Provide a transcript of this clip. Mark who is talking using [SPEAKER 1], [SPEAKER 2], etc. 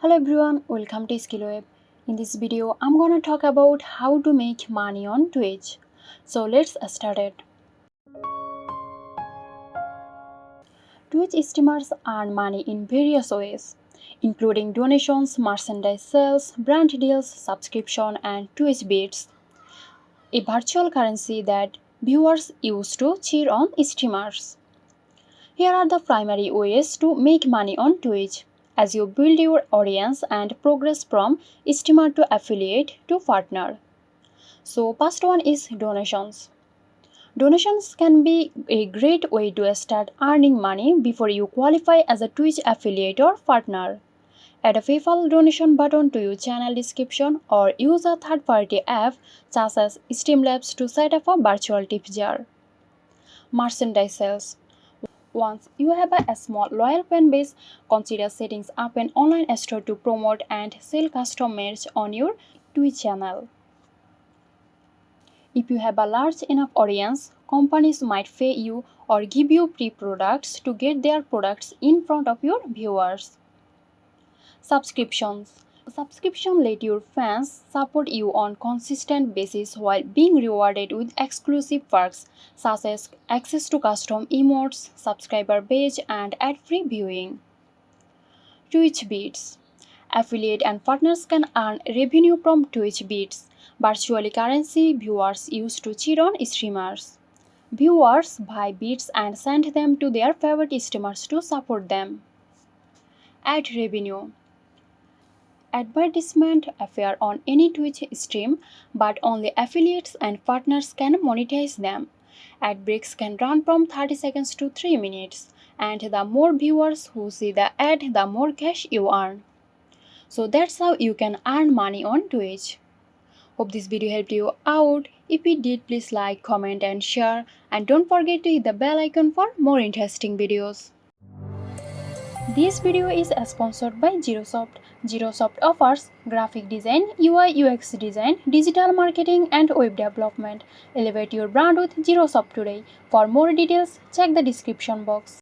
[SPEAKER 1] Hello everyone, welcome to SkillWeb. In this video, I'm gonna talk about how to make money on Twitch. So let's start it. Twitch streamers earn money in various ways, including donations, merchandise sales, brand deals, subscription, and Twitch beats, a virtual currency that viewers use to cheer on streamers. Here are the primary ways to make money on Twitch as you build your audience and progress from streamer to affiliate to partner. So, first one is donations. Donations can be a great way to start earning money before you qualify as a Twitch affiliate or partner. Add a PayPal donation button to your channel description or use a third-party app such as Streamlabs to set up a virtual tip jar. Merchandise sales. Once you have a small loyal fan base, consider setting up an online store to promote and sell custom merch on your Twitch channel. If you have a large enough audience, companies might pay you or give you free products to get their products in front of your viewers. Subscriptions. Subscription let your fans support you on consistent basis while being rewarded with exclusive perks such as access to custom emotes, subscriber badge, and ad-free viewing. Twitch beats. Affiliate and partners can earn revenue from Twitch beats, virtual currency viewers use to cheer on streamers. Viewers buy beats and send them to their favorite streamers to support them. Ad revenue. Advertisement appear on any Twitch stream, but only affiliates and partners can monetize them. Ad breaks can run from 30 seconds to 3 minutes, and the more viewers who see the ad, the more cash you earn. So that's how you can earn money on Twitch. Hope this video helped you out. If it did, please like, comment and share, and don't forget to hit the bell icon for more interesting videos. This video is sponsored by Zerosoft. Zerosoft offers graphic design, UI UX design, digital marketing and web development. Elevate your brand with Zerosoft today. For more details, check the description box.